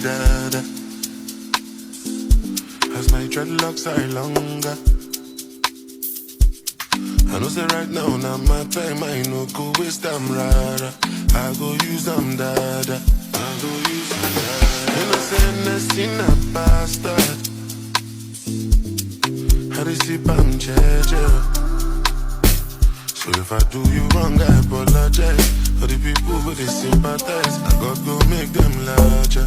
dada. As my dreadlocks are longer, I know say right now, now my time, I no go waste them rara. I go use them dada. I go use them dada. Innocent in a bastard. I receive I'm judge. So if I do you wrong, I apologize. For the people who they sympathize, I gotta go make them larger.